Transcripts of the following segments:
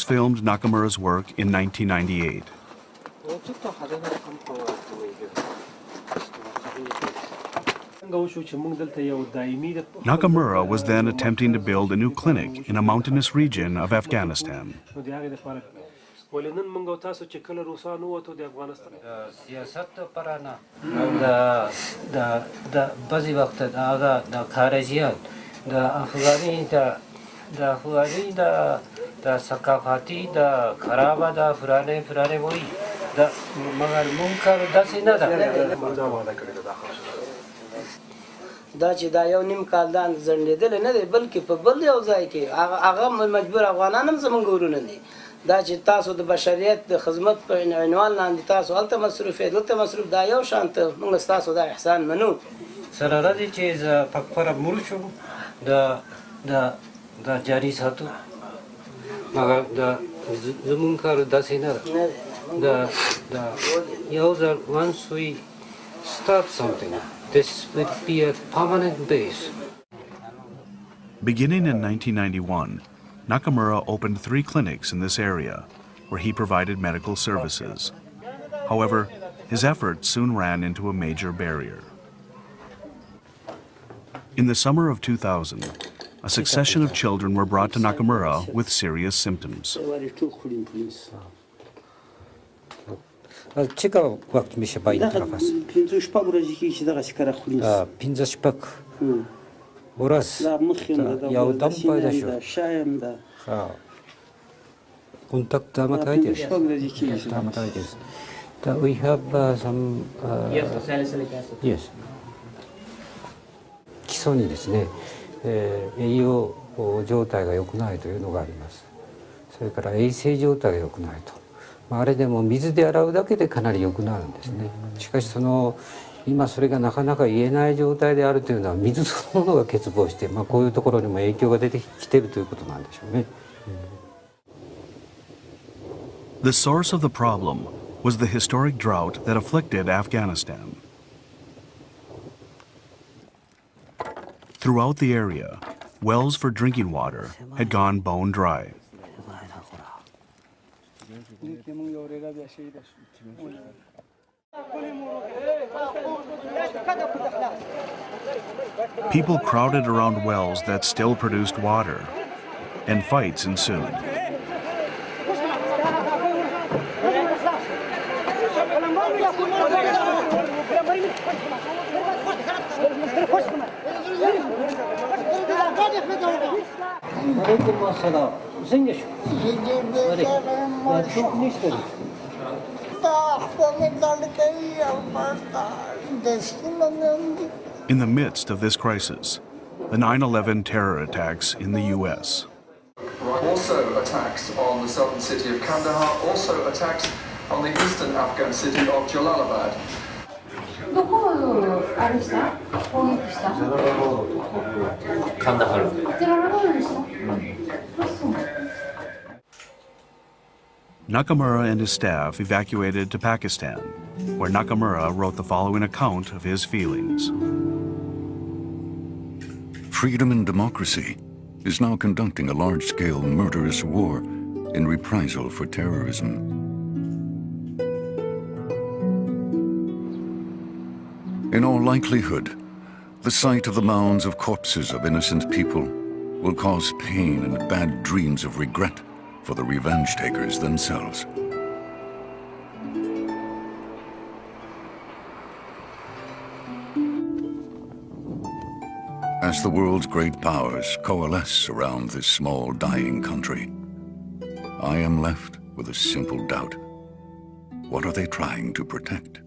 filmed Nakamura's work in 1998. Nakamura was then attempting to build a new clinic in a mountainous region of Afghanistan. دا چې دا یو نیم کال دا ځنډېدل نه دی بلکې په بل یو ځای کې هغه مجبور افغانان هم زمونږ ورونه دي دا چې تاسو د بشریت د خدمت په عنوان لاندې تاسو هلته مصروف یې دلته مصروف دا یو شان ته موږ ستاسو دا احسان منو سره راځي چې زه په خپله مړ شم دا جاري ساتو مګر دا زمونږ کار داسې نه ده یو ځل once we start something this would be a permanent base. Beginning in 1991, Nakamura opened 3 clinics in this area, where he provided medical services. However, his efforts soon ran into a major barrier. In the summer of 2000, a succession of children were brought to Nakamura with serious symptoms. چیکار وقت میشه با این طرف است؟ 56 ورځې کې چې دغه کار خولي 56 ورځ یو دم پیدا شو شایم ده contact dermatitis. Dermatitis. We have some. Yes. 基礎にですね、栄養状態が良くないというのがあります。それから衛生状態が良くないと。あれでも水で洗うだけでかなり良くなるんですね。しかし今それがなかなか言えない状態であるというのは水そのものが欠乏して、こういうところにも影響が出てきているということなんでしょうね。The source of the problem was the historic drought that afflicted Afghanistan. Throughout the area, wells for drinking water had gone bone dry. People crowded around wells that still produced water, and fights ensued. In the midst of this crisis, the 9/11 terror attacks in the U.S. Also attacks on the southern city of Kandahar, also attacks on the eastern Afghan city of Jalalabad. Nakamura and his staff evacuated to Pakistan, where Nakamura wrote the following account of his feelings. Freedom and democracy is now conducting a large-scale murderous war in reprisal for terrorism. In all likelihood, the sight of the mounds of corpses of innocent people will cause pain and bad dreams of regret for the revenge takers themselves. As the world's great powers coalesce around this small, dying country, I am left with a simple doubt. What are they trying to protect?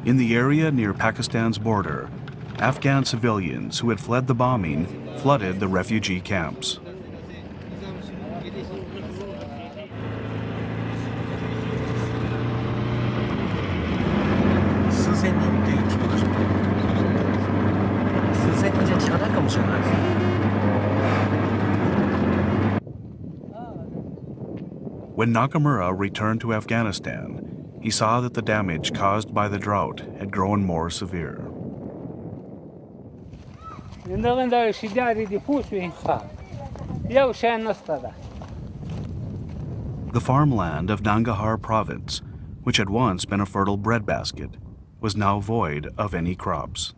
In the area near Pakistan's border, Afghan civilians who had fled the bombing flooded the refugee camps. When Nakamura returned to Afghanistan, he saw that the damage caused by the drought had grown more severe. The farmland of Nangarhar province, which had once been a fertile breadbasket, was now void of any crops.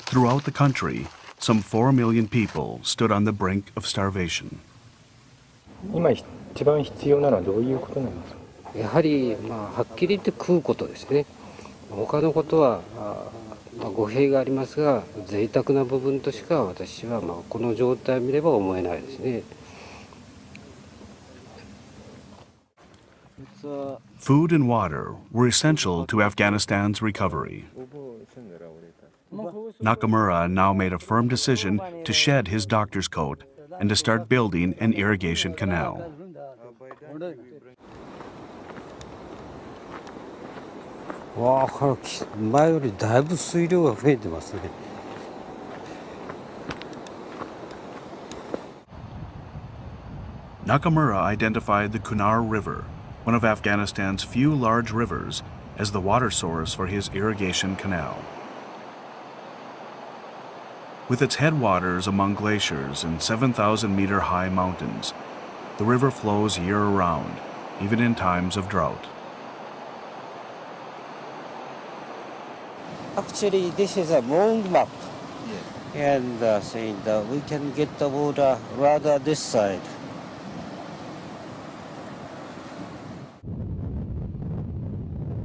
Throughout the country, some 4 million people stood on the brink of starvation. 今一番必要なのはどういうことなんですか。やはりはっきり言って食うことですね。他のことは語弊がありますが、贅沢な部分としか私はこの状態を見れば思えないですね。Food and water were essential to Afghanistan's recovery. Nakamura now made a firm decision to shed his doctor's coat and to start building an irrigation canal. Nakamura identified the Kunar River, one of Afghanistan's few large rivers, as the water source for his irrigation canal. With its headwaters among glaciers and 7,000-meter-high mountains, the river flows year-round, even in times of drought. Actually, this is a wrong map. And saying that we can get the water rather this side.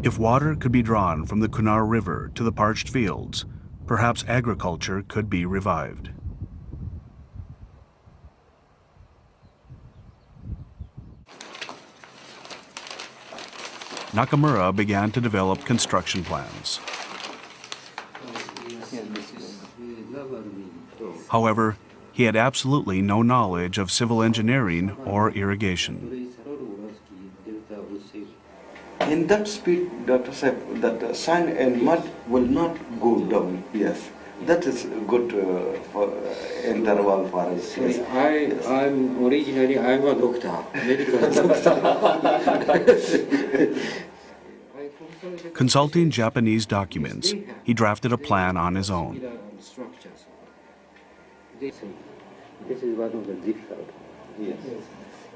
If water could be drawn from the Kunar River to the parched fields, perhaps agriculture could be revived. Nakamura began to develop construction plans. However, he had absolutely no knowledge of civil engineering or irrigation. In that speed, Dr. said that sand and mud will not go down. Yes, that is good for interval for us. Yes. I'm a doctor, medical doctor. Consulting Japanese documents, he drafted a plan on his own. This is one of the difficult. Yes.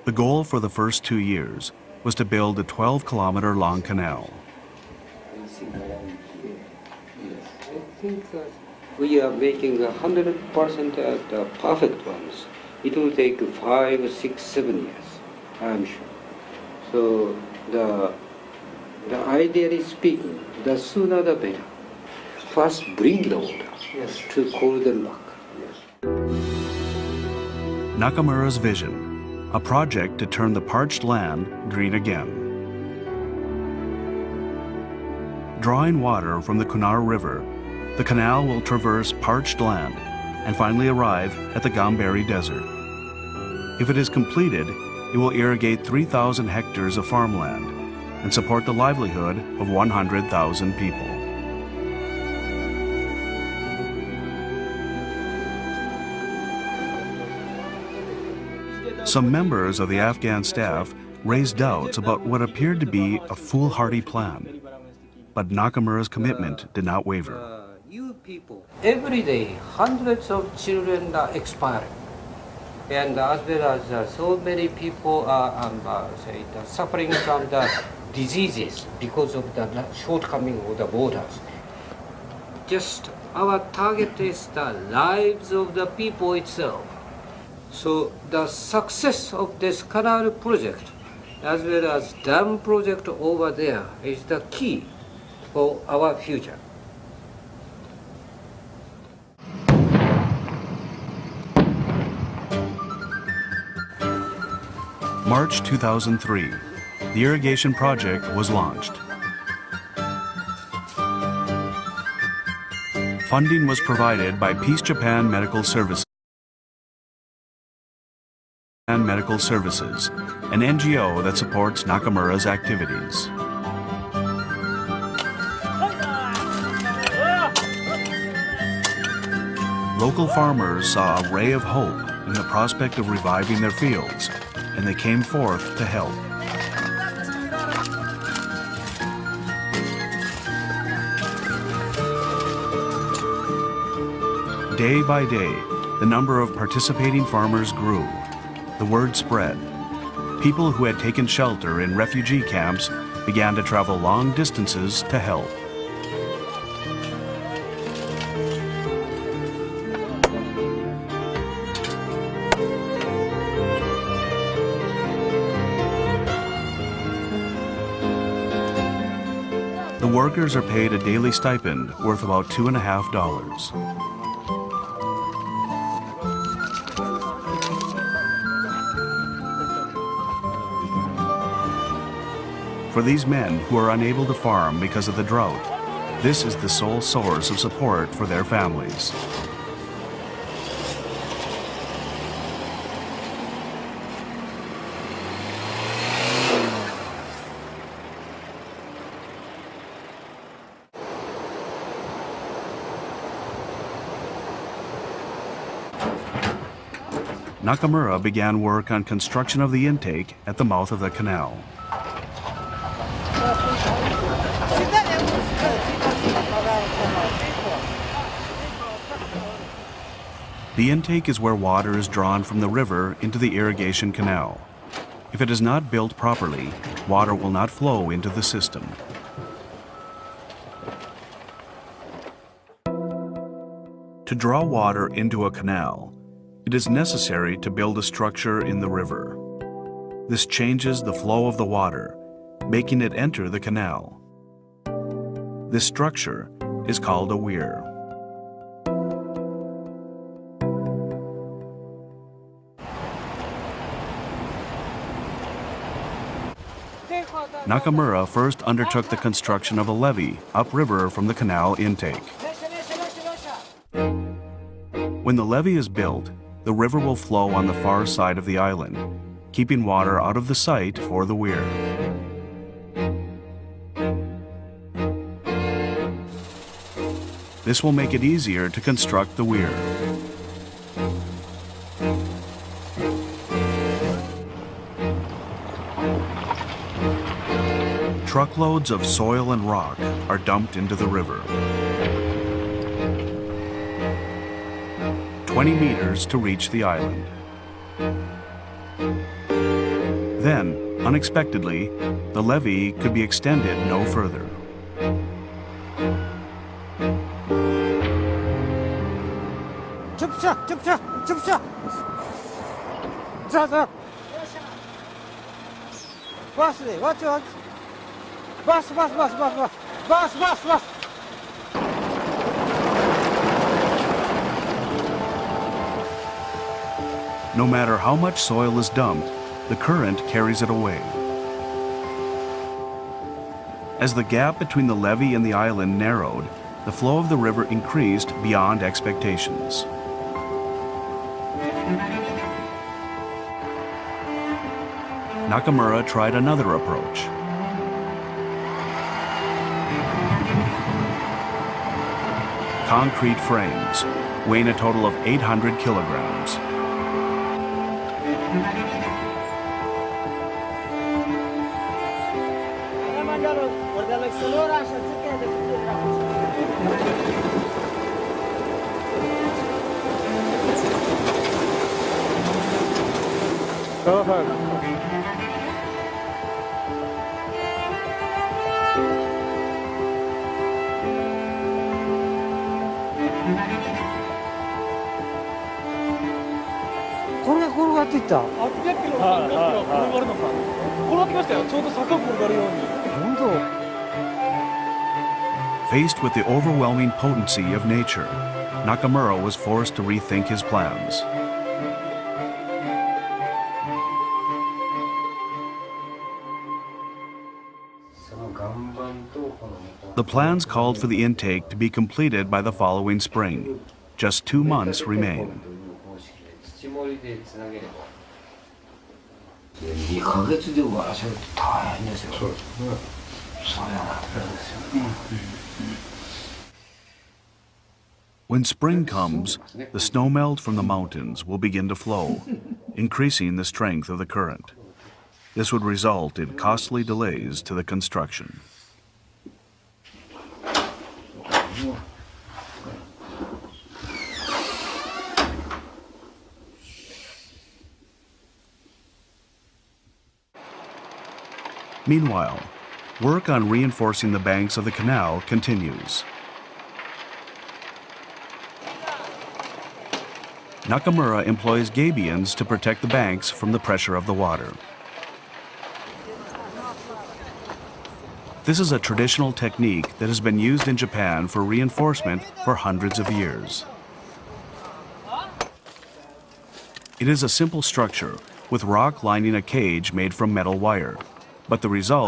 The goal for the first 2 years was to build a 12-kilometer-long canal. I think we are making 100% the perfect ones. It will take 5, 6, 7 years, I'm sure. So the ideally speaking, the sooner the better. First bring the water to cool them back. Nakamura's vision, a project to turn the parched land green again. Drawing water from the Kunar River, the canal will traverse parched land and finally arrive at the Gambari Desert. If it is completed, it will irrigate 3,000 hectares of farmland and support the livelihood of 100,000 people. Some members of the Afghan staff raised doubts about what appeared to be a foolhardy plan, but Nakamura's commitment did not waver. Every day, hundreds of children are expiring, and as well as so many people are suffering from the diseases because of the shortcoming of the borders. Just our target is the lives of the people itself. So the success of this canal project, as well as dam project over there, is the key for our future. March 2003, the irrigation project was launched. Funding was provided by Peace Japan Medical Services, an NGO that supports Nakamura's activities. Local farmers saw a ray of hope in the prospect of reviving their fields, and they came forth to help. Day by day, the number of participating farmers grew. The word spread. People who had taken shelter in refugee camps began to travel long distances to help. The workers are paid a daily stipend worth about $2.50. For these men who are unable to farm because of the drought, this is the sole source of support for their families. Nakamura began work on construction of the intake at the mouth of the canal. The intake is where water is drawn from the river into the irrigation canal. If it is not built properly, water will not flow into the system. To draw water into a canal, it is necessary to build a structure in the river. This changes the flow of the water, making it enter the canal. This structure is called a weir. Nakamura first undertook the construction of a levee upriver from the canal intake. When the levee is built, the river will flow on the far side of the island, keeping water out of the site for the weir. This will make it easier to construct the weir. Truckloads of soil and rock are dumped into the river. 20 meters to reach the island. Then, unexpectedly, the levee could be extended no further. No matter how much soil is dumped, the current carries it away. As the gap between the levee and the island narrowed, the flow of the river increased beyond expectations. Nakamura tried another approach. Concrete frames, weighing a total of 800 kilograms. Faced with the overwhelming potency of nature, Nakamura was forced to rethink his plans. The plans called for the intake to be completed by the following spring. Just 2 months remain. 2ヶ月で終わらせるって大変ですよ。そうですね。そうやな。When spring comes, the snowmelt from the mountains will begin to flow, increasing the strength of the current. This would result in costly delays to the construction. Meanwhile, work on reinforcing the banks of the canal continues. Nakamura employs gabions to protect the banks from the pressure of the water. This is a traditional technique that has been used in Japan for reinforcement for hundreds of years. It is a simple structure with rock lining a cage made from metal wire, but the result